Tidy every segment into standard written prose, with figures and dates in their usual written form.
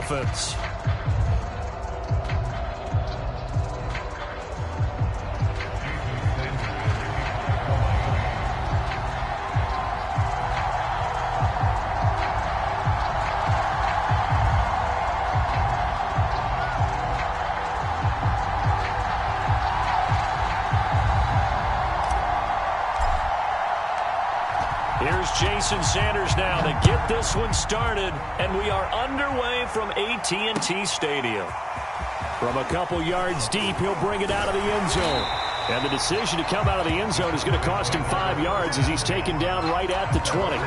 offense. Here's Jason Sanders now to get this one started, and we are underway from AT&T Stadium. From a couple yards deep, he'll bring it out of the end zone. And the decision to come out of the end zone is going to cost him 5 yards as he's taken down right at the 20.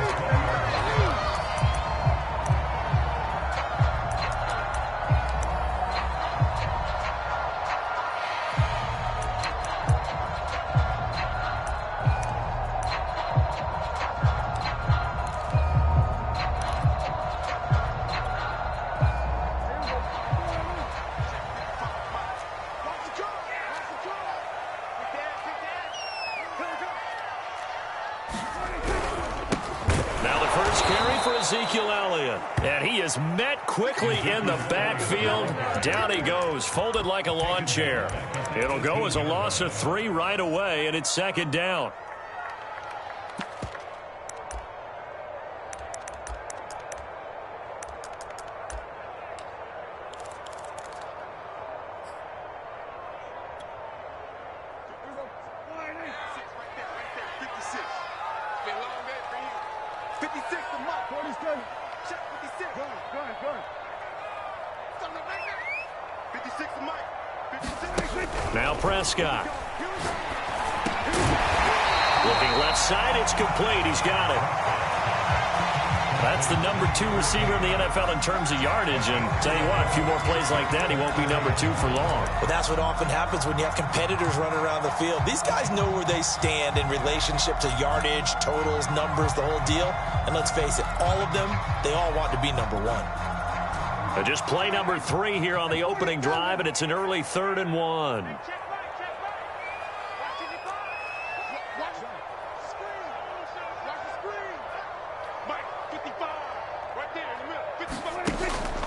And he is met quickly in the backfield. Down he goes, folded like a lawn chair. It'll go as a loss of 3 right away, and it's second down. Now Prescott. Looking left side, it's complete. He's got it. That's the number 2 receiver in the NFL in terms of yardage. And tell you what, a few more plays like that, he won't be number 2 for long. Well, that's what often happens when you have competitors running around the field. These guys know where they stand in relationship to yardage, totals, numbers, the whole deal. And let's face it, all of them, they all want to be number 1. Just play number 3 here on the opening drive, and it's an early 3rd and 1.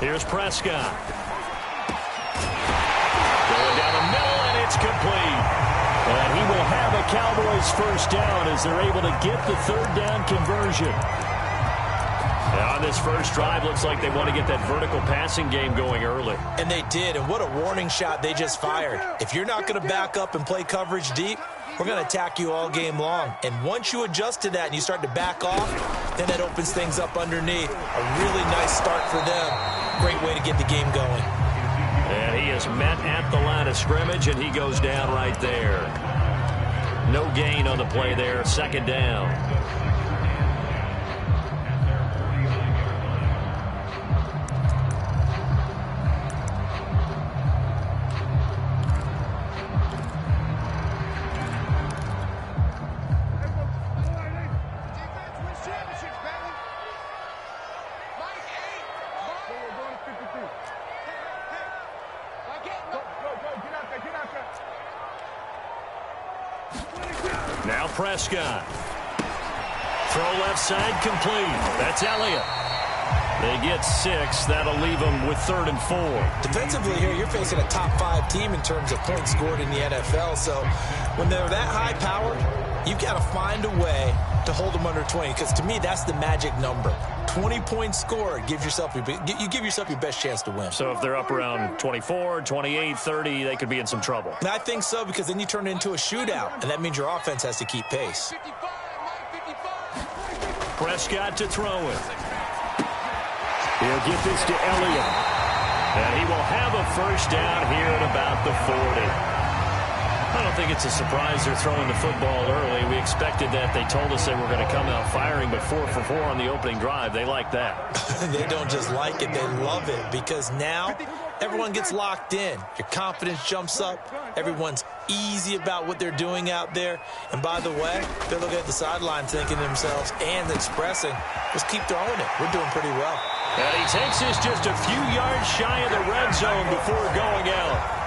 Here's Prescott. Going down the middle, and it's complete. And he will have a Cowboys first down as they're able to get the 3rd down conversion. On this first drive, looks like they want to get that vertical passing game going early. And they did, and what a warning shot they just fired. If you're not going to back up and play coverage deep, we're going to attack you all game long. And once you adjust to that and you start to back off, then that opens things up underneath. A really nice start for them. Great way to get the game going. And he is met at the line of scrimmage, and he goes down right there. No gain on the play there, second down. Now Prescott. Throw left side complete. That's Elliott. They get 6. That'll leave them with 3rd and 4. Defensively here, you're facing a top 5 team in terms of points scored in the NFL. So when they're that high powered, you've got to find a way to hold them under 20. Because to me, that's the magic number. 20 points scored, you give yourself your best chance to win. So if they're up around 24, 28, 30, they could be in some trouble. And I think so, because then you turn it into a shootout, and that means your offense has to keep pace. Prescott to throw it. He'll get this to Elliott. And he will have a first down here at about the 40. I don't think it's a surprise they're throwing the football early. We expected that. They told us they were going to come out firing, but 4 for 4 on the opening drive. They like that. They don't just like it. They love it, because now everyone gets locked in. Your confidence jumps up. Everyone's easy about what they're doing out there. And by the way, they're looking at the sideline thinking to themselves and expressing, let's keep throwing it. We're doing pretty well. And he takes this just a few yards shy of the red zone before going out.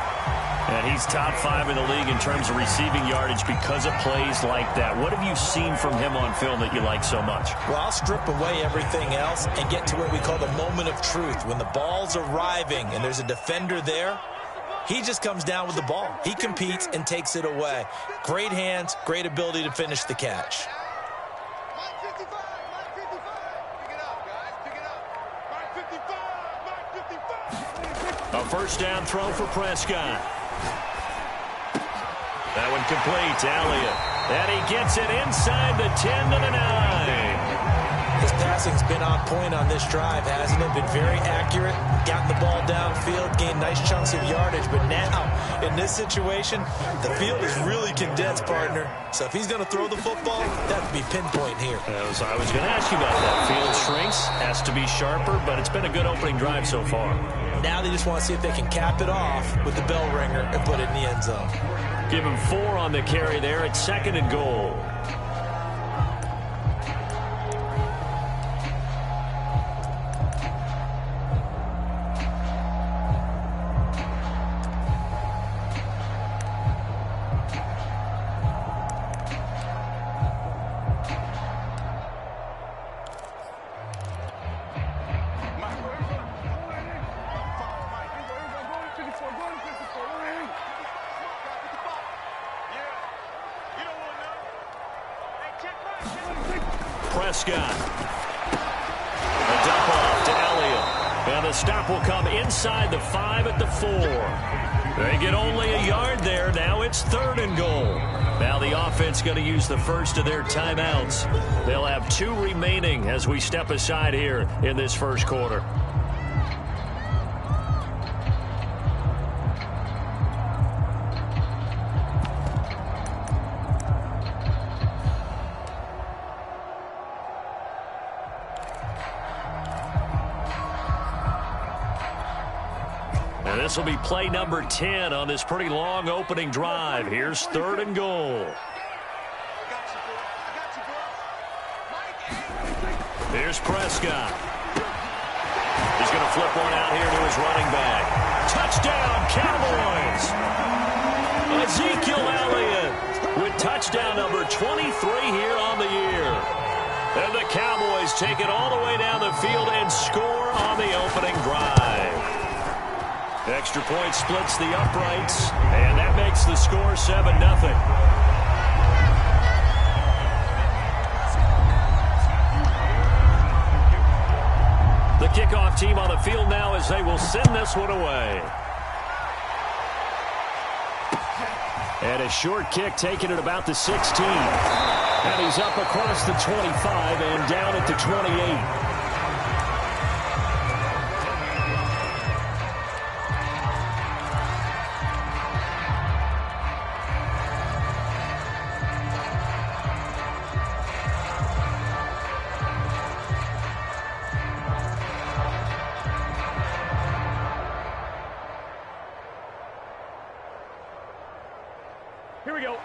And he's top 5 in the league in terms of receiving yardage because of plays like that. What have you seen from him on film that you like so much? Well, I'll strip away everything else and get to what we call the moment of truth. When the ball's arriving and there's a defender there, he just comes down with the ball. He competes and takes it away. Great hands, great ability to finish the catch. A first down throw for Prescott. That one complete to Elliott. And he gets it inside the 10 to the 9. His passing's been on point on this drive, hasn't it? Been very accurate, gotten the ball downfield, gained nice chunks of yardage. But now, in this situation, the field is really condensed, partner. So if he's going to throw the football, that would be pinpoint here. I was going to ask you about that. Field shrinks, has to be sharper, but it's been a good opening drive so far. Now they just want to see if they can cap it off with the bell ringer and put it in the end zone. Give him 4 on the carry there at 2nd and goal. Prescott. A dump off to Elliott. And the stop will come inside the 5 at the 4. They get only a yard there. Now it's 3rd and goal. Now the offense going to use the first of their timeouts. They'll have 2 remaining as we step aside here in this first quarter. This will be play number 10 on this pretty long opening drive. Here's 3rd and goal. Here's Prescott. He's going to flip one out here to his running back. Touchdown, Cowboys! Ezekiel Elliott with touchdown number 23 here on the year. And the Cowboys take it all the way down the field and score on the opening drive. Extra point splits the uprights, and that makes the score 7-0. The kickoff team on the field now as they will send this one away. And a short kick taken at about the 16. And he's up across the 25 and down at the 28. Here we go.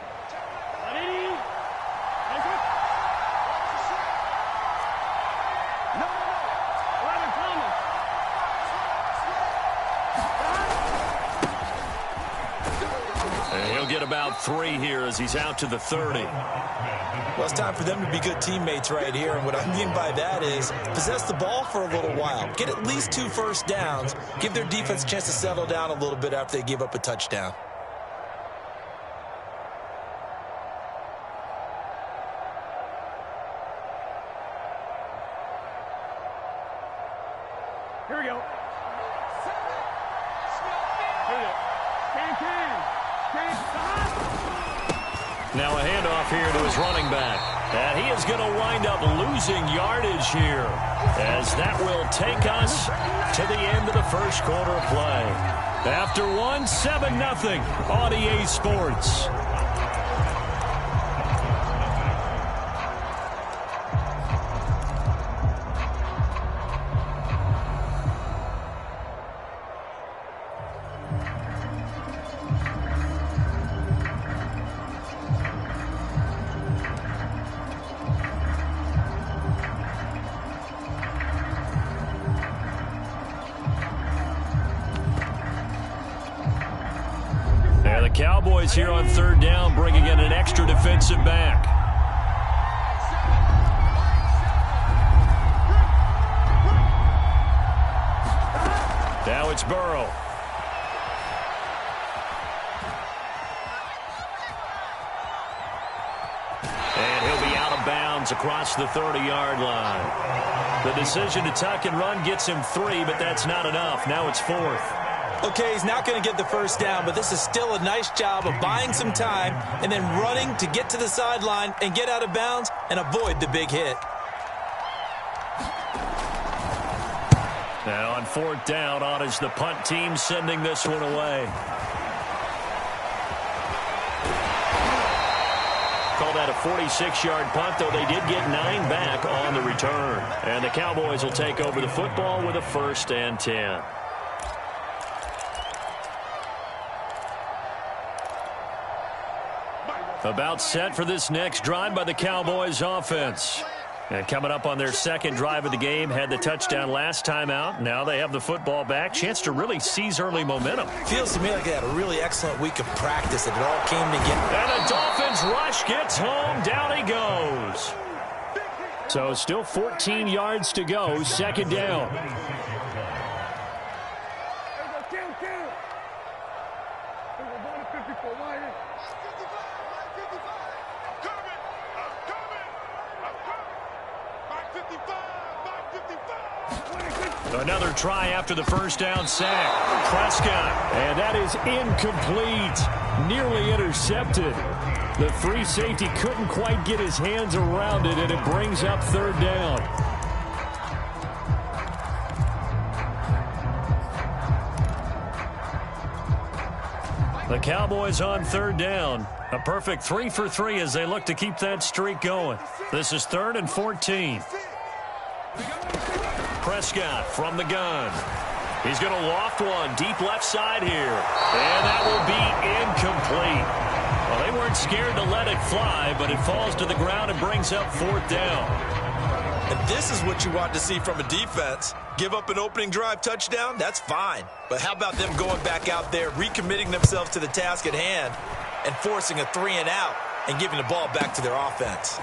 And he'll get about 3 here as he's out to the 30. Well, it's time for them to be good teammates right here. And what I mean by that is possess the ball for a little while. Get at least 2 first downs. Give their defense a chance to settle down a little bit after they give up a touchdown. Here we go. Now a handoff here to his running back. And he is going to wind up losing yardage here, as that will take us to the end of the first quarter of play. After 7-0 on EA Sports. Cowboys here on third down, bringing in an extra defensive back. Now it's Burrow. And he'll be out of bounds across the 30-yard line. The decision to tuck and run gets him 3, but that's not enough. Now it's 4th. Okay, he's not going to get the first down, but this is still a nice job of buying some time and then running to get to the sideline and get out of bounds and avoid the big hit. Now on 4th down, on is the punt team sending this one away. Call that a 46-yard punt, though they did get 9 back on the return. And the Cowboys will take over the football with a 1st and 10. About set for this next drive by the Cowboys offense. And coming up on their second drive of the game, had the touchdown last time out. Now they have the football back. Chance to really seize early momentum. Feels to me like they had a really excellent week of practice and it all came together. And the Dolphins rush gets home. Down he goes. So still 14 yards to go. 2nd down. Another try after the first down sack. Prescott. And that is incomplete. Nearly intercepted. The free safety couldn't quite get his hands around it, and it brings up 3rd down. The Cowboys on 3rd down. A perfect 3 for 3 as they look to keep that streak going. This is 3rd and 14. Prescott from the gun. He's going to loft one deep left side here. And that will be incomplete. Well, they weren't scared to let it fly, but it falls to the ground and brings up 4th down. And this is what you want to see from a defense. Give up an opening drive touchdown, that's fine. But how about them going back out there, recommitting themselves to the task at hand, and forcing a 3 and out and giving the ball back to their offense?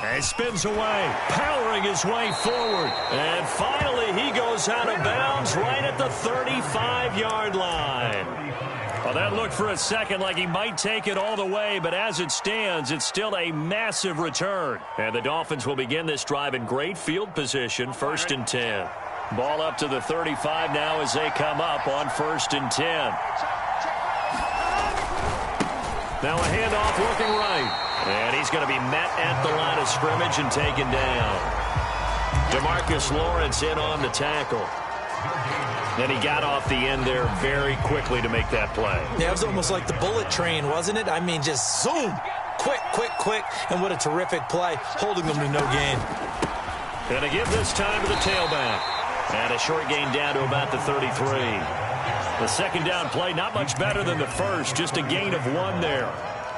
And he spins away, powering his way forward. And finally, he goes out of bounds right at the 35-yard line. Well, that looked for a second like he might take it all the way, but as it stands, it's still a massive return. And the Dolphins will begin this drive in great field position, 1st and 10. Ball up to the 35 now as they come up on 1st and 10. Now a handoff looking right. And he's going to be met at the line of scrimmage and taken down. DeMarcus Lawrence in on the tackle. Then he got off the end there very quickly to make that play. Yeah, it was almost like the bullet train, wasn't it? I mean, just zoom. Quick, quick, quick. And what a terrific play, holding them to no gain. Going to give this time to the tailback. And a short gain down to about the 33. The 2nd down play, not much better than the first, just a gain of 1 there.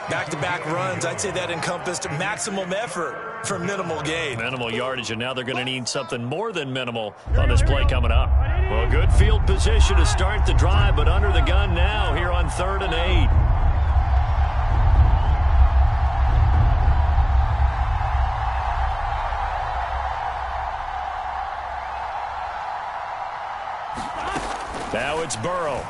Back-to-back runs, I'd say that encompassed maximum effort for minimal gain. Minimal yardage, and now they're going to need something more than minimal on this play coming up. Well, good field position to start the drive, but under the gun now here on 3rd and 8. Now it's Burrow.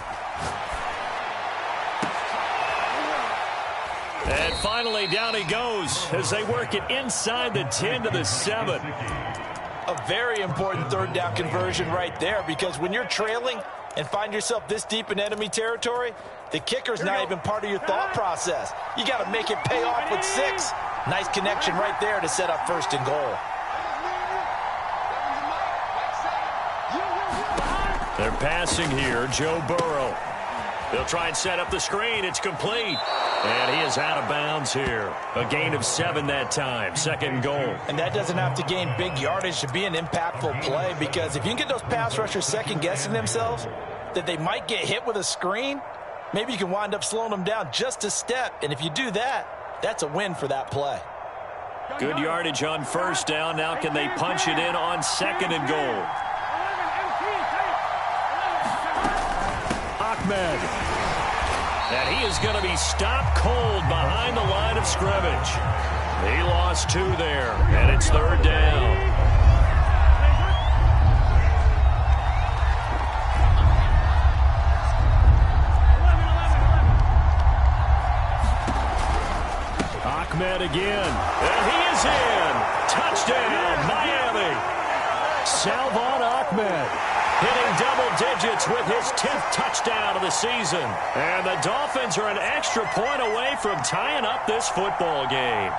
And finally, down he goes as they work it inside the 10 to the 7. A very important 3rd down conversion right there, because when you're trailing and find yourself this deep in enemy territory, the kicker's not even part of your thought process. You got to make it pay off with 6. Nice connection right there to set up 1st and goal. They're passing here, Joe Burrow. They'll try and set up the screen. It's complete. And he is out of bounds here. A gain of 7 that time. 2nd goal. And that doesn't have to gain big yardage to be an impactful play, because if you can get those pass rushers second-guessing themselves that they might get hit with a screen, maybe you can wind up slowing them down just a step. And if you do that, that's a win for that play. Good yardage on 1st down. Now can they punch it in on 2nd and goal? Ahmed. And he is going to be stopped cold behind the line of scrimmage. He lost 2 there, and it's 3rd down. Ahmed again, and he is in. Touchdown, Miami. Salvon Ahmed hitting double digits with his 10th touchdown of the season. And the Dolphins are an extra point away from tying up this football game.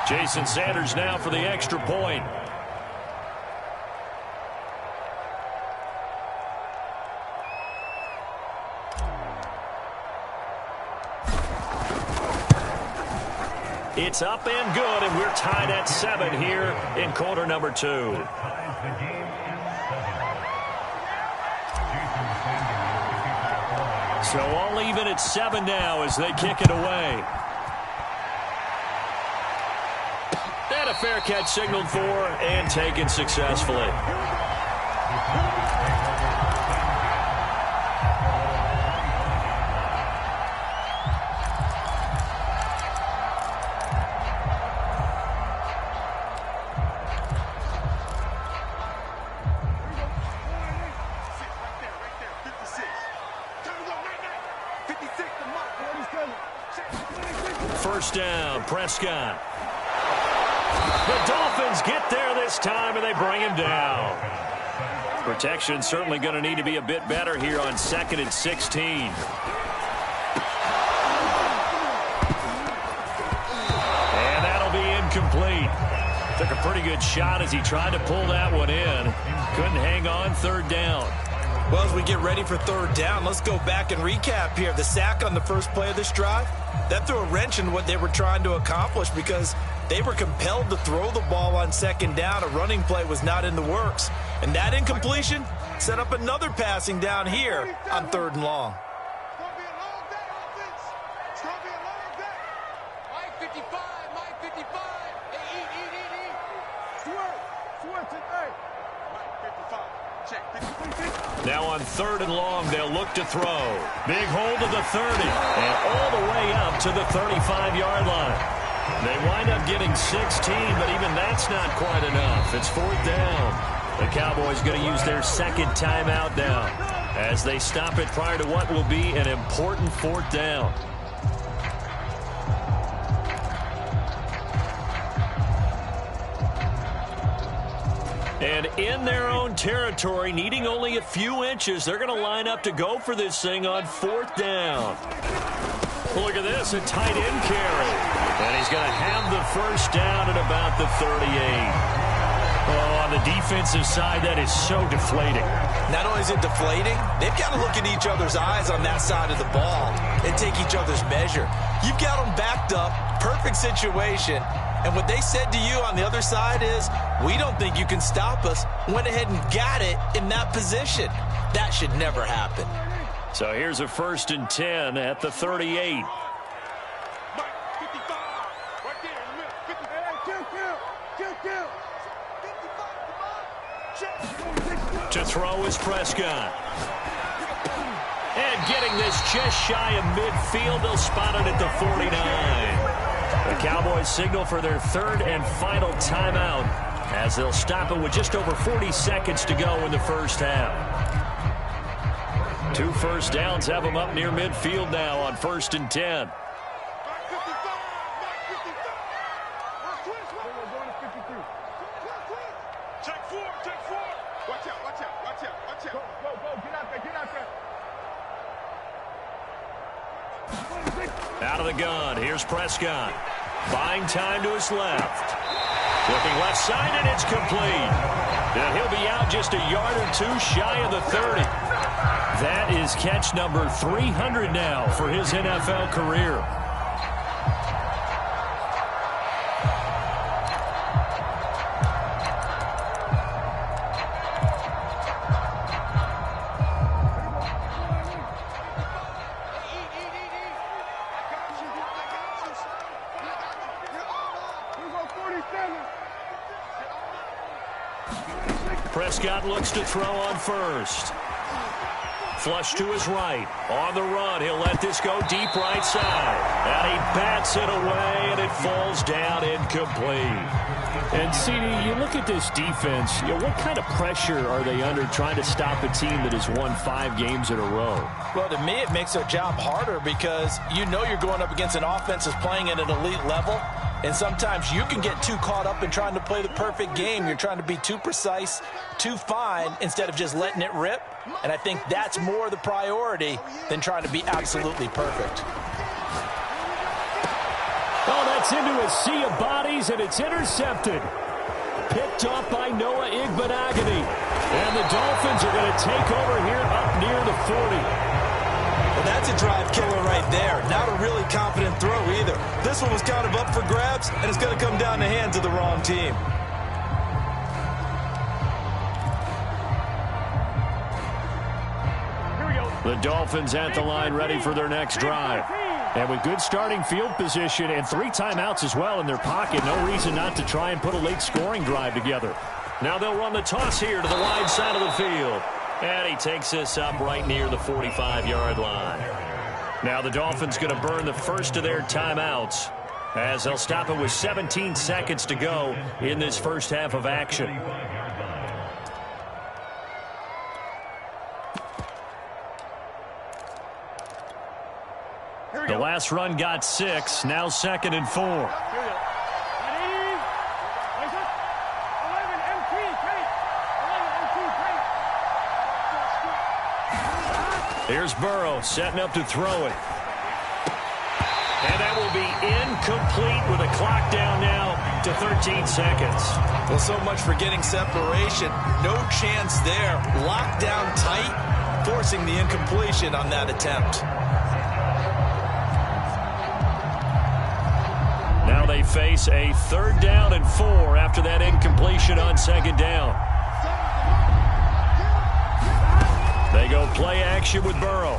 Jason Sanders now for the extra point. It's up and good, and we're tied at 7 here in quarter number 2. So all even at 7 now as they kick it away. And a fair catch signaled for and taken successfully. First down, Prescott. The Dolphins get there this time, and they bring him down. Protection certainly going to need to be a bit better here on 2nd and 16. And that'll be incomplete. Took a pretty good shot as he tried to pull that one in. Couldn't hang on. 3rd down. Well, as we get ready for 3rd down, let's go back and recap here. The sack on the first play of this drive, that threw a wrench in what they were trying to accomplish because they were compelled to throw the ball on 2nd down. A running play was not in the works. And that incompletion set up another passing down here on 3rd and long. Now on 3rd and long, they'll look to throw. Big hold of the 30 and all the way up to the 35-yard line. They wind up getting 16, but even that's not quite enough. It's 4th down. The Cowboys going to use their 2nd timeout now as they stop it prior to what will be an important 4th down. And in their own territory, needing only a few inches, they're going to line up to go for this thing on 4th down. Look at this, a tight end carry. And he's going to have the first down at about the 38. Oh, on the defensive side, that is so deflating. Not only is it deflating, they've got to look in each other's eyes on that side of the ball and take each other's measure. You've got them backed up, perfect situation. And what they said to you on the other side is, we don't think you can stop us. Went ahead and got it in that position. That should never happen. So here's a 1st and 10 at the 38. To throw is Prescott. And getting this just shy of midfield, they'll spot it at the 49. The Cowboys signal for their 3rd and final timeout as they'll stop it with just over 40 seconds to go in the first half. 2 first downs have them up near midfield now on 1st and 10. Out of the gun, here's Prescott. Buying time to his left. Looking left side, and it's complete. And he'll be out just a yard or 2 shy of the 30. That is catch number 300 now for his NFL career. Prescott looks to throw on first. Flush to his right. On the run, he'll let this go deep right side. And he bats it away, and it falls down incomplete. And, CD, you look at this defense, what kind of pressure are they under trying to stop a team that has won 5 games in a row? Well, to me, it makes their job harder because you know you're going up against an offense that's playing at an elite level. And sometimes you can get too caught up in trying to play the perfect game. You're trying to be too precise, too fine, instead of just letting it rip. And I think that's more the priority than trying to be absolutely perfect. Oh, that's into a sea of bodies, and it's intercepted. Picked off by Noah Igbenogany. And the Dolphins are going to take over here up near the 40. Well, that's a drive killer right there. Not a really confident throw either. This one was kind of up for grabs, and it's going to come down the hands of the wrong team. The Dolphins at the line ready for their next drive. And with good starting field position and 3 timeouts as well in their pocket, no reason not to try and put a late scoring drive together. Now they'll run the toss here to the wide side of the field. And he takes this up right near the 45-yard line. Now the Dolphins going to burn the first of their timeouts as they'll stop it with 17 seconds to go in this first half of action. The last run got 6, now 2nd and 4. Here's Burrow setting up to throw it. And that will be incomplete with a clock down now to 13 seconds. Well, so much for getting separation. No chance there. Locked down tight, forcing the incompletion on that attempt. Now they face a 3rd down and 4 after that incompletion on 2nd down. They go play action with Burrow.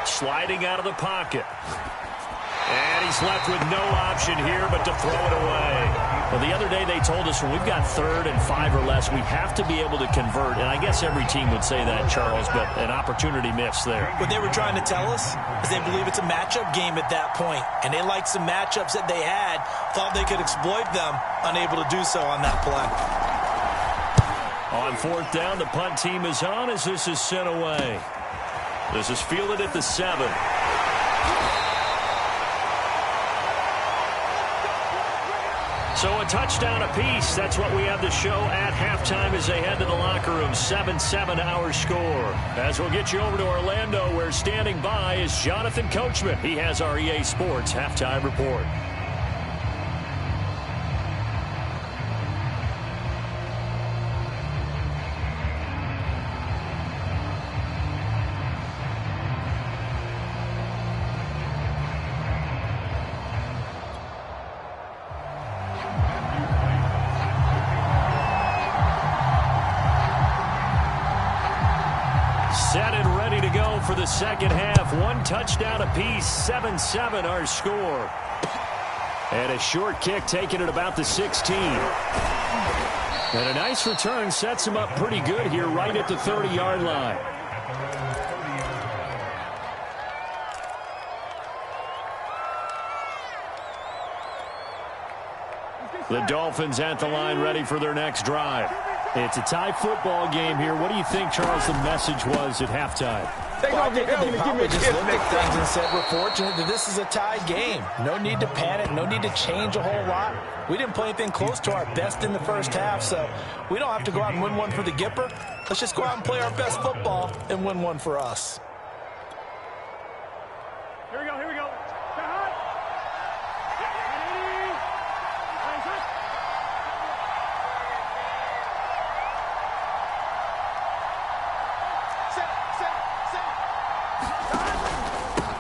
Sliding out of the pocket. And he's left with no option here but to throw it away. Well, the other day they told us when we've got 3rd and 5 or less, we have to be able to convert. And I guess every team would say that, Charles, but an opportunity missed there. What they were trying to tell us is they believe it's a matchup game at that point. And they liked some matchups that they had, thought they could exploit them, unable to do so on that play. On 4th down, the punt team is on as this is sent away. This is fielded at the 7. So a touchdown apiece. That's what we have to show at halftime as they head to the locker room. 7-7 our score. As we'll get you over to Orlando, where standing by is Jonathan Coachman. He has our EA Sports halftime report. Set and ready to go for the second half. 1 touchdown apiece, 7-7 our score. And a short kick taken at about the 16. And a nice return sets him up pretty good here right at the 30-yard line. The Dolphins at the line ready for their next drive. It's a tie football game here. What do you think, Charles, the message was at halftime? Well, I think they probably just looked at things and said, we're fortunate that this is a tie game. No need to panic. No need to change a whole lot. We didn't play anything close to our best in the first half, so we don't have to go out and win one for the Gipper. Let's just go out and play our best football and win one for us. Here we go, here we go.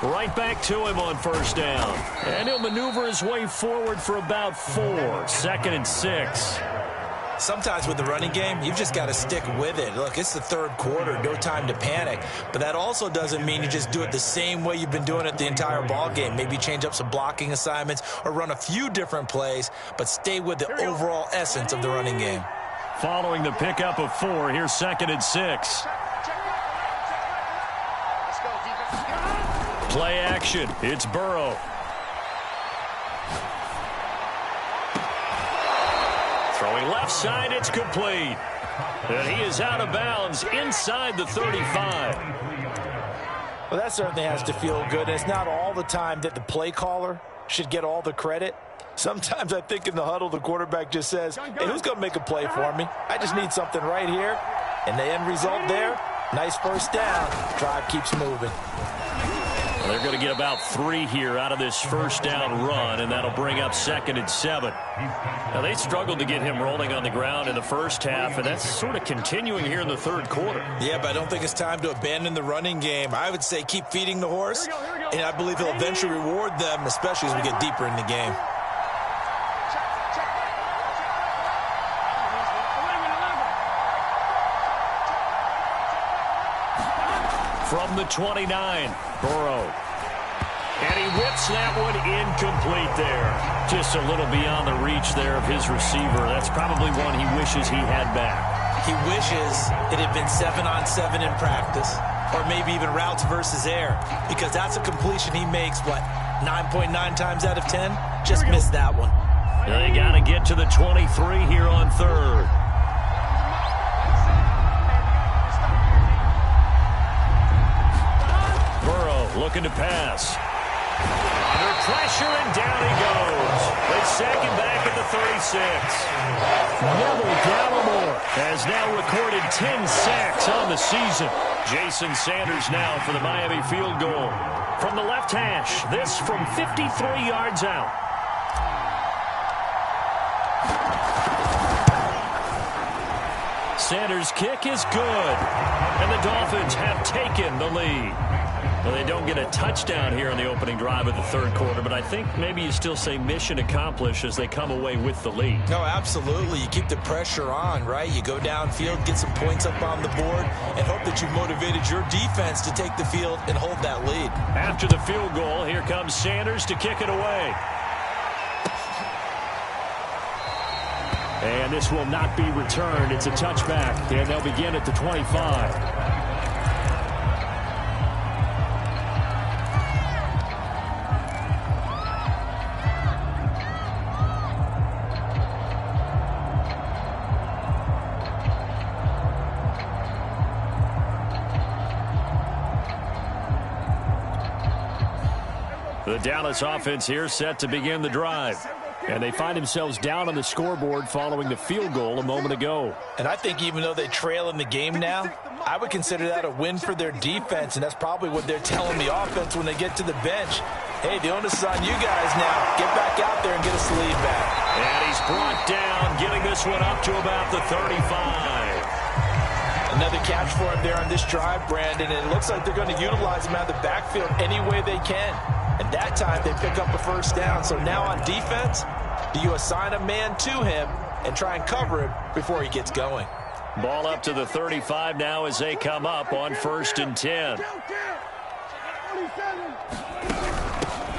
Right back to him on 1st down. And he'll maneuver his way forward for about 4. 2nd and 6. Sometimes with the running game, you've just got to stick with it. Look, it's the 3rd quarter, no time to panic. But that also doesn't mean you just do it the same way you've been doing it the entire ball game. Maybe change up some blocking assignments or run a few different plays, but stay with the overall essence of the running game. Following the pickup of 4, here's 2nd and 6. Play action. It's Burrow. Throwing left side, it's complete. And he is out of bounds inside the 35. Well, that certainly has to feel good. And it's not all the time that the play caller should get all the credit. Sometimes I think in the huddle, the quarterback just says, hey, who's going to make a play for me? I just need something right here. And the end result there, nice first down. Drive keeps moving. Well, they're going to get about 3 here out of this first down run, and that'll bring up 2nd and 7. Now, they struggled to get him rolling on the ground in the first half, and that's sort of continuing here in the third quarter. Yeah, but I don't think it's time to abandon the running game. I would say keep feeding the horse, and I believe he'll eventually reward them, especially as we get deeper in the game. From the 29, Burrow. And he whips that one incomplete there. Just a little beyond the reach there of his receiver. That's probably one he wishes he had back. He wishes it had been 7-on-7 in practice, or maybe even routes versus air, because that's a completion he makes, 9.9 times out of 10? Just missed that one. They got to get to the 23 here on 3rd. Looking to pass. Under pressure, and down he goes. They sack him back at the 36. Neville Gallimore has now recorded 10 sacks on the season. Jason Sanders now for the Miami field goal. From the left hash, this from 53 yards out. Sanders' kick is good. And the Dolphins have taken the lead. Well, they don't get a touchdown here on the opening drive of the third quarter, but I think maybe you still say mission accomplished as they come away with the lead. No, absolutely. You keep the pressure on, right? You go downfield, get some points up on the board, and hope that you've motivated your defense to take the field and hold that lead. After the field goal, here comes Sanders to kick it away. And this will not be returned. It's a touchback, and they'll begin at the 25. The Dallas offense here set to begin the drive. And they find themselves down on the scoreboard following the field goal a moment ago. And I think even though they trail in the game now, I would consider that a win for their defense, and that's probably what they're telling the offense when they get to the bench. Hey, the onus is on you guys now. Get back out there and get us the lead back. And he's brought down, getting this one up to about the 35. Another catch for him there on this drive, Brandon, and it looks like they're going to utilize him out of the backfield any way they can. And that time they pick up a first down. So now on defense, do you assign a man to him and try and cover him before he gets going? Ball up to the 35 now as they come up on 1st and 10.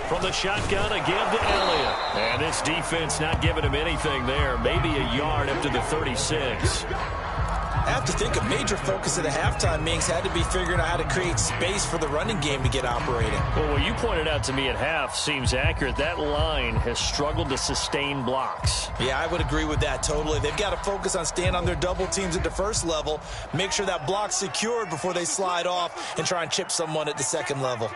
From the shotgun again to Elliott. And this defense not giving him anything there. Maybe a yard up to the 36. I have to think a major focus of the halftime meetings had to be figuring out how to create space for the running game to get operating. Well, what you pointed out to me at half seems accurate. That line has struggled to sustain blocks. Yeah, I would agree with that totally. They've got to focus on staying on their double teams at the first level, make sure that block's secured before they slide off and try and chip someone at the second level.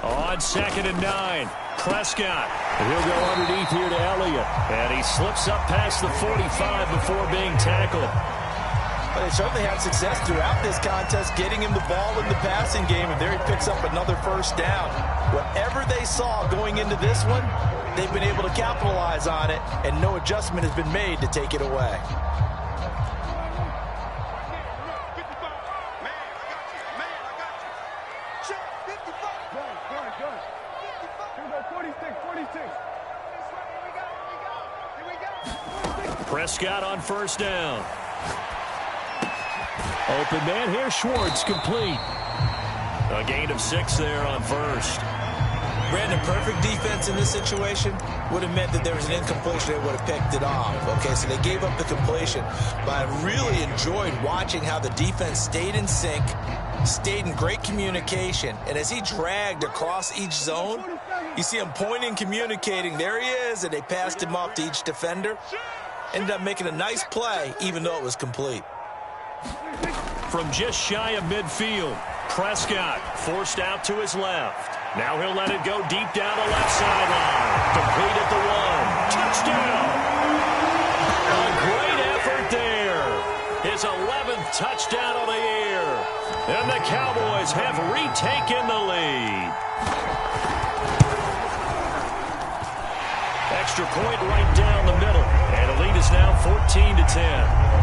On 2nd and 9, Prescott. He'll go underneath here to Elliott. And he slips up past the 45 before being tackled. Well, they certainly had success throughout this contest, getting him the ball in the passing game, and there he picks up another first down. Whatever they saw going into this one, they've been able to capitalize on it, and no adjustment has been made to take it away. Prescott on first down. Open man here, Schwartz, complete. A gain of 6 there on first. Brandon, perfect defense in this situation would have meant that there was an incompletion. They would have picked it off. Okay, so they gave up the completion. But I really enjoyed watching how the defense stayed in sync, stayed in great communication. And as he dragged across each zone, you see him pointing, communicating. There he is, and they passed him off to each defender. Ended up making a nice play, even though it was complete. From just shy of midfield, Prescott forced out to his left. Now he'll let it go deep down the left sideline. Complete at the 1. Touchdown! A great effort there. His 11th touchdown of the year. And the Cowboys have retaken the lead. Extra point right down the middle. And the lead is now 14-10.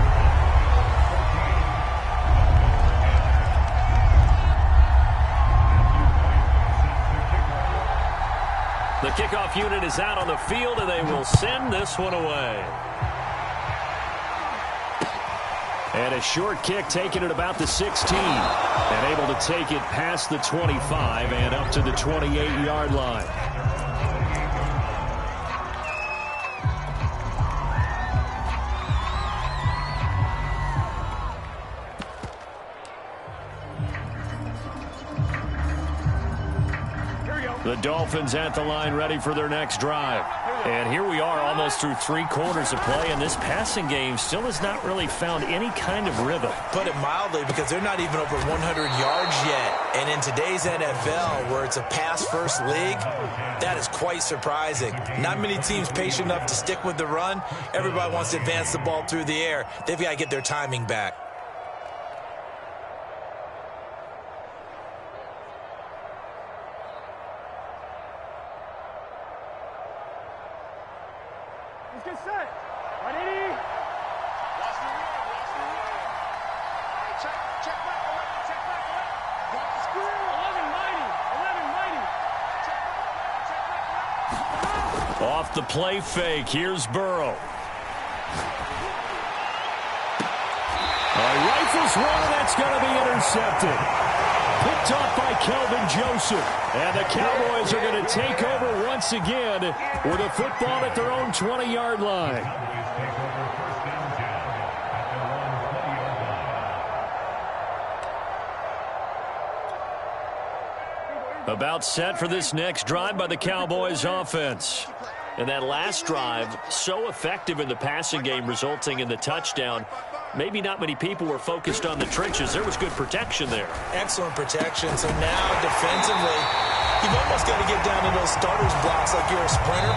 The kickoff unit is out on the field, and they will send this one away. And a short kick taken at about the 16. And able to take it past the 25 and up to the 28-yard line. The Dolphins at the line ready for their next drive. And here we are almost through 3 quarters of play, and this passing game still has not really found any kind of rhythm. Put it mildly, because they're not even over 100 yards yet. And in today's NFL, where it's a pass-first league, that is quite surprising. Not many teams patient enough to stick with the run. Everybody wants to advance the ball through the air. They've got to get their timing back. Let's get set. Ready? Watch the wheel. Watch the wheel. Hey, check back around. Check back around. Got the screw. 11 mighty. 11 mighty. Check back around. Off the play fake. Here's Burrow. Rifles one. That's going to be intercepted. Picked off by Kelvin Joseph. And the Cowboys are going to take over once again with a football at their own 20-yard line. About set for this next drive by the Cowboys offense. And that last drive, so effective in the passing game, resulting in the touchdown. Maybe not many people were focused on the trenches. There was good protection there. Excellent protection. So now defensively, you've almost got to get down to those starters blocks like you're a sprinter.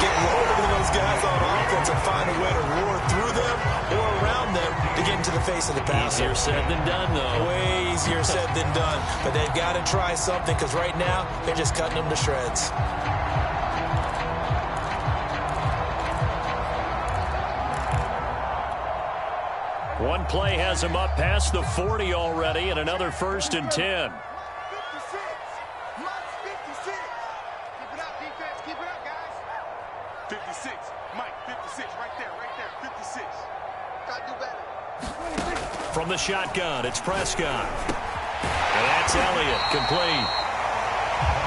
Get lower than those guys on offense and find a way to roar through them or around them to get into the face of the passer. Easier said than done, though. Way easier said than done. But they've got to try something, because right now they're just cutting them to shreds. One play has him up past the 40 already, and another 1st and 10. 56. Mike's 56. Keep it up, defense. Keep it up, guys. 56. Mike, 56. Right there. 56. Gotta do better. From the shotgun, it's Prescott. And that's Elliott, complete.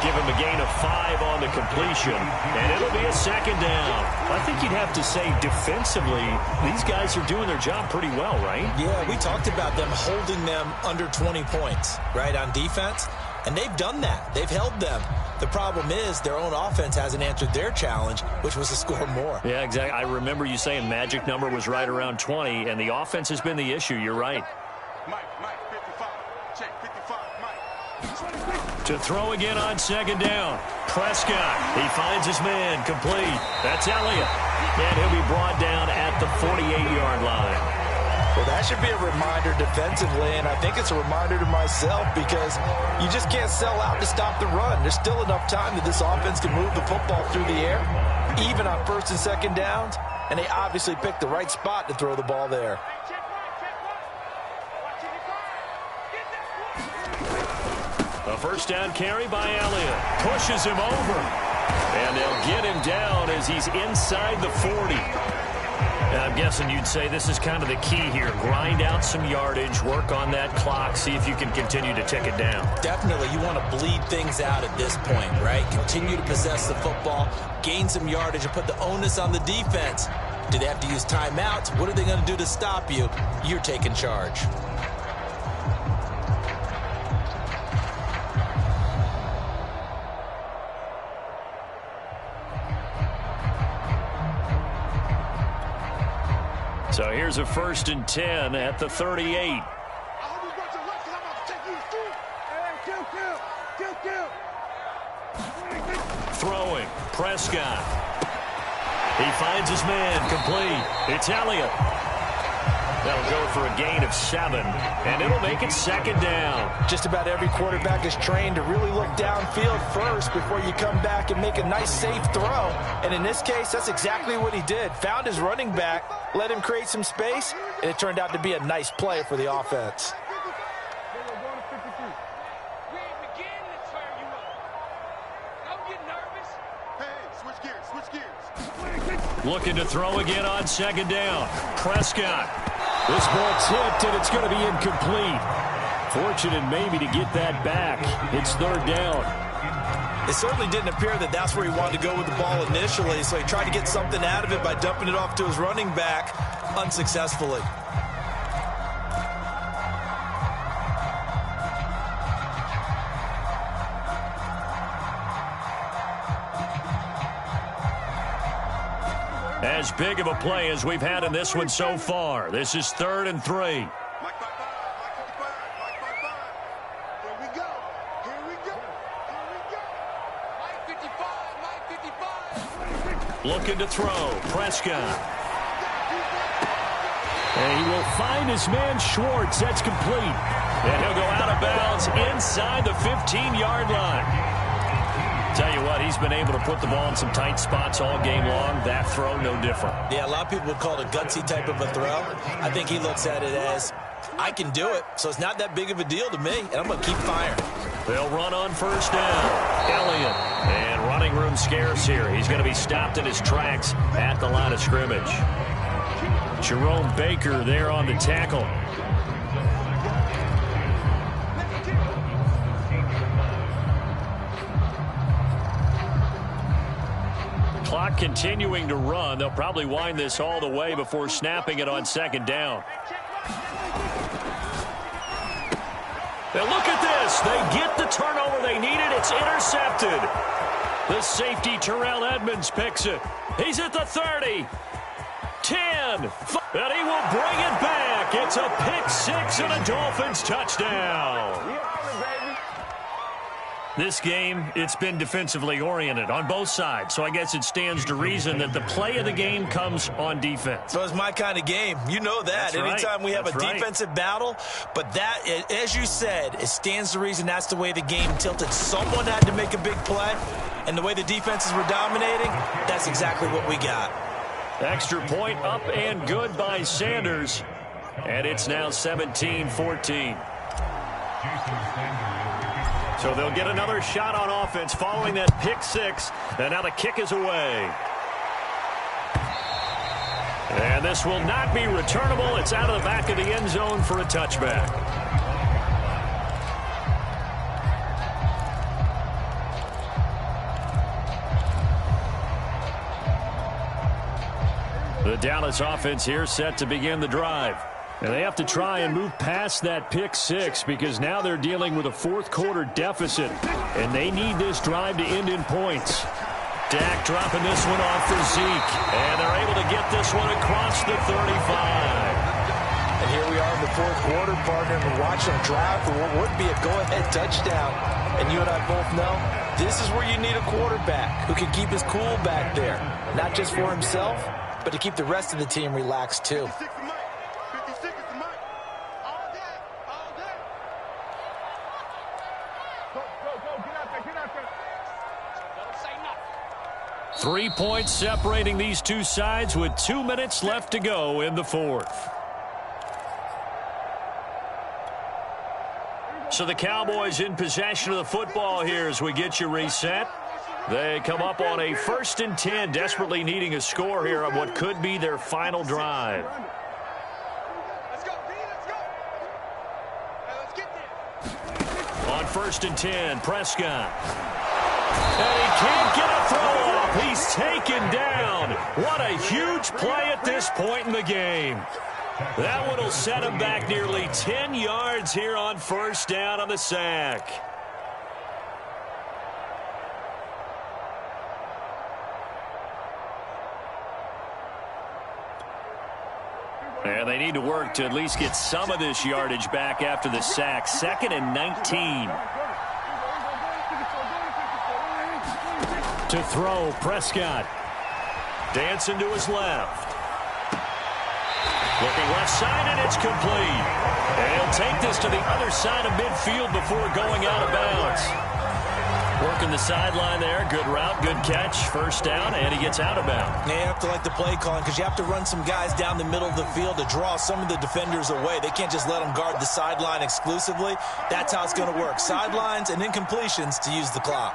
Give him a gain of 5 on the completion, and it'll be a 2nd down. I think you'd have to say defensively, these guys are doing their job pretty well, right? Yeah, we talked about them holding them under 20 points, right, on defense, and they've done that. They've held them. The problem is their own offense hasn't answered their challenge, which was to score more. Yeah, exactly. I remember you saying magic number was right around 20, and the offense has been the issue. You're right. Mike, 55. Check, 55, Mike. To throw again on 2nd down. Prescott, he finds his man, complete. That's Elliott. And he'll be brought down at the 48-yard line. Well, that should be a reminder defensively, and I think it's a reminder to myself, because you just can't sell out to stop the run. There's still enough time that this offense can move the football through the air, even on 1st and 2nd downs, and they obviously picked the right spot to throw the ball there. A 1st down carry by Elliott. Pushes him over. And they'll get him down as he's inside the 40. And I'm guessing you'd say this is kind of the key here. Grind out some yardage, work on that clock, see if you can continue to tick it down. Definitely. You want to bleed things out at this point, right? Continue to possess the football, gain some yardage, and put the onus on the defense. Do they have to use timeouts? What are they going to do to stop you? You're taking charge. So here's a 1st and 10 at the 38. Throwing, Prescott. He finds his man, complete. It's Elliott. That'll go for a gain of 7, and it'll make it 2nd down. Just about every quarterback is trained to really look downfield first before you come back and make a nice, safe throw. And in this case, that's exactly what he did. Found his running back, let him create some space, and it turned out to be a nice play for the offense. Looking to throw again on 2nd down. Prescott. This ball tipped, and it's going to be incomplete. Fortunate maybe to get that back. It's 3rd down. It certainly didn't appear that that's where he wanted to go with the ball initially, so he tried to get something out of it by dumping it off to his running back unsuccessfully. As big of a play as we've had in this one so far. This is 3rd and 3. Looking to throw. Prescott. And he will find his man Schwartz. That's complete. And he'll go out of bounds inside the 15-yard line. Tell you what, he's been able to put the ball in some tight spots all game long. That throw, no different. Yeah, a lot of people would call it a gutsy type of a throw. I think he looks at it as, I can do it, so it's not that big of a deal to me, and I'm going to keep firing. They'll run on 1st down. Elliott. And running room scarce here. He's going to be stopped in his tracks at the line of scrimmage. Jerome Baker there on the tackle. Clock continuing to run. They'll probably wind this all the way before snapping it on 2nd down. Now look at this. They get the turnover they needed. It's intercepted. The safety, Terrell Edmonds, picks it. He's at the 30. 10. And he will bring it back. It's a pick-6 and a Dolphins touchdown. This game, it's been defensively oriented on both sides, so I guess it stands to reason that the play of the game comes on defense. So it's my kind of game. You know that. That's right. Anytime we have That's a right. defensive battle, but that, as you said, it stands to reason that's the way the game tilted. Someone had to make a big play, and the way the defenses were dominating, that's exactly what we got. Extra point up and good by Sanders, and it's now 17-14. So they'll get another shot on offense following that pick-6, and now the kick is away. And this will not be returnable. It's out of the back of the end zone for a touchback. The Dallas offense here set to begin the drive. And they have to try and move past that pick-6 because now they're dealing with a fourth-quarter deficit, and they need this drive to end in points. Dak dropping this one off for Zeke, and they're able to get this one across the 35. And here we are in the fourth quarter, partner, and we're watching a drive for what would be a go-ahead touchdown. And you and I both know this is where you need a quarterback who can keep his cool back there, not just for himself, but to keep the rest of the team relaxed too. 3 points separating these two sides with 2 minutes left to go in the fourth. So the Cowboys in possession of the football here as we get you reset. They come up on a 1st and 10, desperately needing a score here on what could be their final drive. Let's go, B, let's go. Hey, let's get there. On 1st and 10, Prescott. And he can't get a throw off. He's taken down. What a huge play at this point in the game. That one will set him back nearly 10 yards here on 1st down on the sack. And they need to work to at least get some of this yardage back after the sack. 2nd and 19. To throw, Prescott. Dancing to his left. Looking left side, and it's complete. And he'll take this to the other side of midfield before going out of bounds. Working the sideline there. Good route, good catch. 1st down, and he gets out of bounds. Now you have to like the play calling because you have to run some guys down the middle of the field to draw some of the defenders away. They can't just let them guard the sideline exclusively. That's how it's going to work. Sidelines and incompletions to use the clock.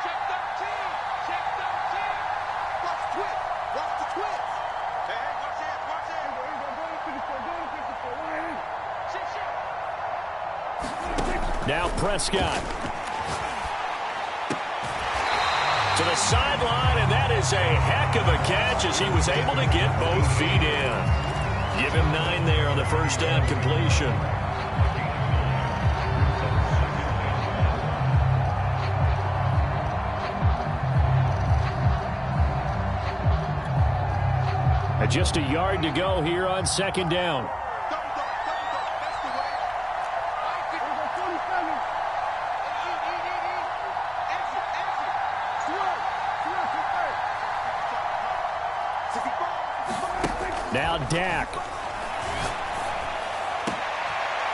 Check 13. Check 13. Watch the twist. Watch the twist. Hey, watch it. Watch it. Shit. Now Prescott. To the sideline, and that is a heck of a catch as he was able to get both feet in. Give him 9 there on the 1st down completion. And just a yard to go here on 2nd down. Now Dak.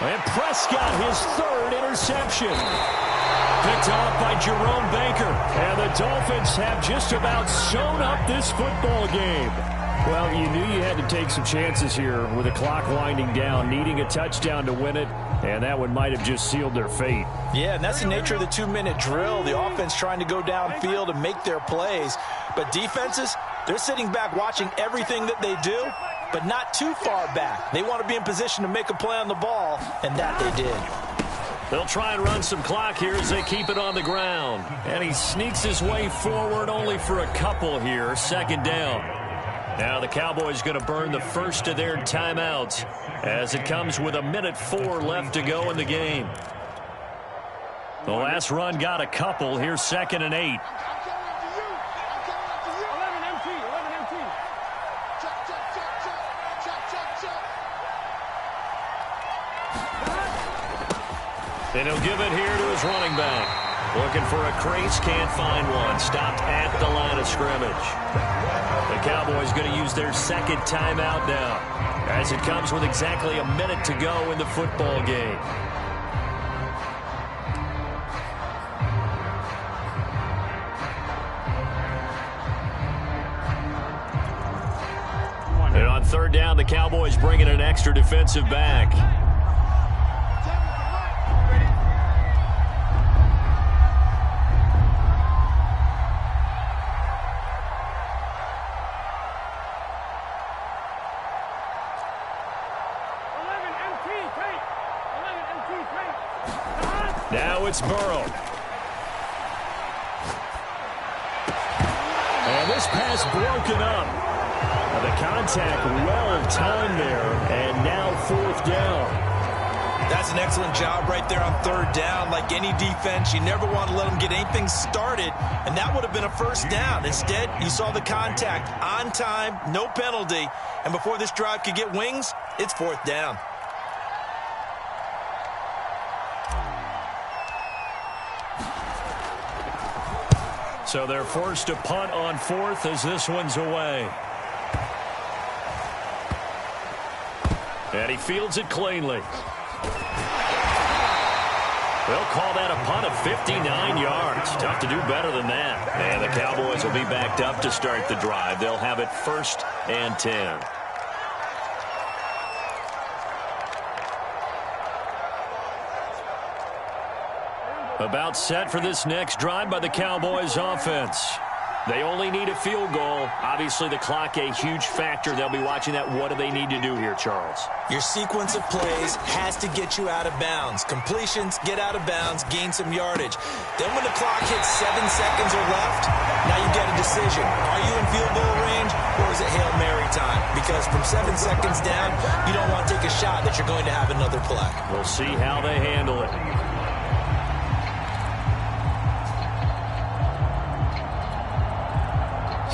And Prescott, his 3rd interception. Picked off by Jerome Baker. And the Dolphins have just about sewn up this football game. Well, you knew you had to take some chances here with the clock winding down, needing a touchdown to win it, and that one might have just sealed their fate. Yeah, and that's the nature of the 2-minute drill. The offense trying to go downfield and make their plays. But defenses, they're sitting back watching everything that they do, but not too far back. They want to be in position to make a play on the ball, and that they did. They'll try and run some clock here as they keep it on the ground. And he sneaks his way forward only for a couple here. 2nd down. Now the Cowboys going to burn the first of their timeouts as it comes with 1:04 left to go in the game. The last run got a couple. Here's 2nd and 8. And he'll give it here to his running back. Looking for a crease, can't find one. Stopped at the line of scrimmage. The Cowboys going to use their 2nd timeout now as it comes with exactly a minute to go in the football game. And on 3rd down, the Cowboys bring in an extra defensive back. Now it's Burrow. And this pass broken up. The contact well timed there, and now 4th down. That's an excellent job right there on 3rd down. Like any defense, you never want to let them get anything started, and that would have been a 1st down. Instead, you saw the contact on time, no penalty, and before this drive could get wings, it's 4th down. So they're forced to punt on 4th as this one's away. And he fields it cleanly. They'll call that a punt of 59 yards. Tough to do better than that. And the Cowboys will be backed up to start the drive. They'll have it 1st and 10. About set for this next drive by the Cowboys offense. They only need a field goal. Obviously, the clock a huge factor. They'll be watching that. What do they need to do here, Charles? Your sequence of plays has to get you out of bounds. Completions, get out of bounds, gain some yardage. Then when the clock hits 7 seconds or left, now you get a decision. Are you in field goal range or is it Hail Mary time? Because from 7 seconds down, you don't want to take a shot that you're going to have another play. We'll see how they handle it.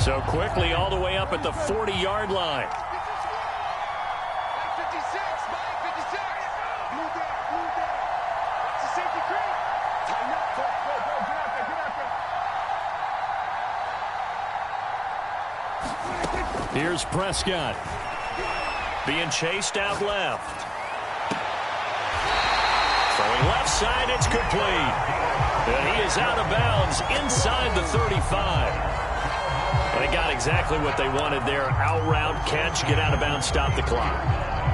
So quickly all the way up at the 40-yard line. 56, Mike, 56. Move there, move there. It's a safety creep. Tighten up, go, get out there, get out there. Here's Prescott. Being chased out left. Throwing left side, it's complete. And he is out of bounds inside the 35. They got exactly what they wanted there. Out route, catch, get out of bounds, stop the clock.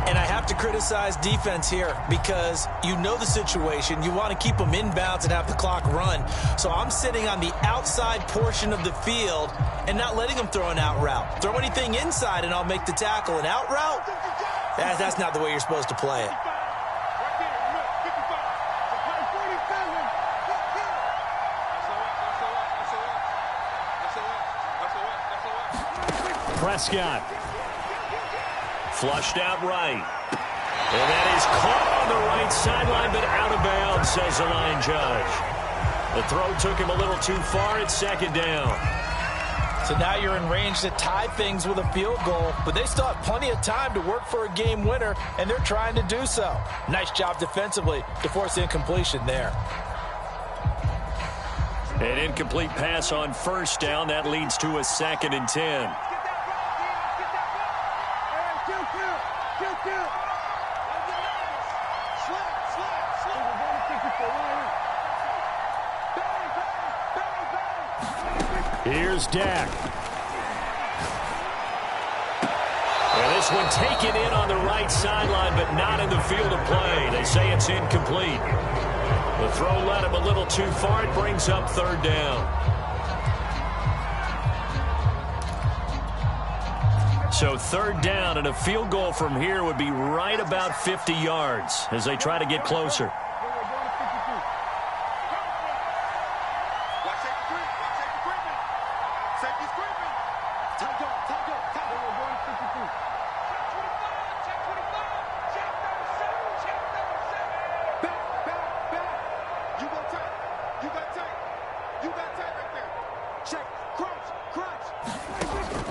And I have to criticize defense here because you know the situation. You want to keep them inbounds and have the clock run. So I'm sitting on the outside portion of the field and not letting them throw an out route. Throw anything inside and I'll make the tackle. An out route? That's not the way you're supposed to play it. Prescott. Flushed out right. And that is caught on the right sideline, but out of bounds, says the line judge. The throw took him a little too far. It's second down. So now you're in range to tie things with a field goal, but they still have plenty of time to work for a game winner, and they're trying to do so. Nice job defensively to force the incompletion there. An incomplete pass on first down. That leads to a 2nd and 10. Here's Dak. And this one taken in on the right sideline, but not in the field of play. They say it's incomplete. The throw led him a little too far. It brings up 3rd down. So 3rd down, and a field goal from here would be right about 50 yards as they try to get closer.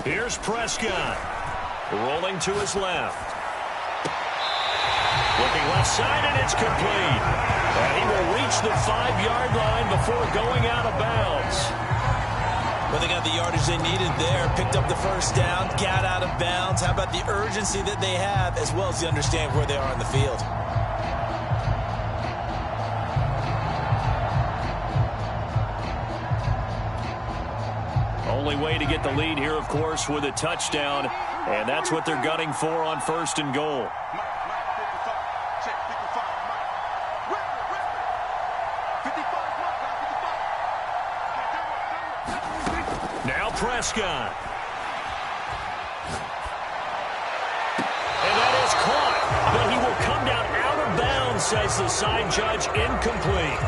Here's Prescott. Rolling to his left. Looking left side, and it's complete. And he will reach the 5-yard line before going out of bounds. Well, they got the yardage they needed there. Picked up the first down, got out of bounds. How about the urgency that they have, as well as the understand where they are on the field? Only way to get the lead here, of course, with a touchdown, and that's what they're gunning for on 1st and goal. Now Prescott. And that is caught, but he will come down out of bounds, says the side judge, incomplete.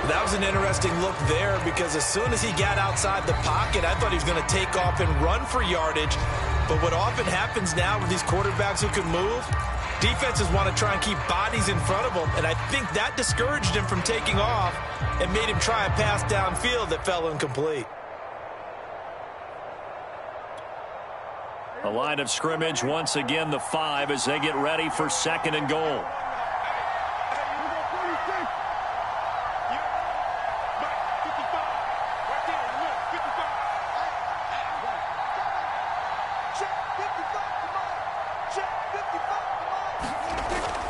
That was an interesting look there because as soon as he got outside the pocket, I thought he was going to take off and run for yardage. But what often happens now with these quarterbacks who can move, defenses want to try and keep bodies in front of them, and I think that discouraged him from taking off and made him try a pass downfield that fell incomplete. A line of scrimmage, once again the 5 as they get ready for 2nd and goal.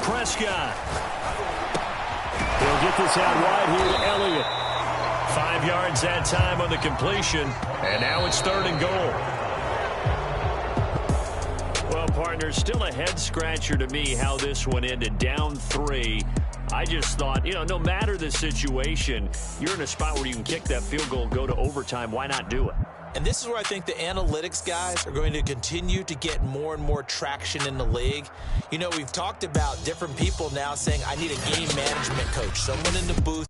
Prescott. He'll get this out wide here to Elliott. 5 yards that time on the completion, and now it's 3rd and goal. Well, partner, still a head-scratcher to me how this one ended. Down 3. I just thought, no matter the situation, you're in a spot where you can kick that field goal, go to overtime. Why not do it? And this is where I think the analytics guys are going to continue to get more and more traction in the league. We've talked about different people now saying, I need a game management coach, someone in the booth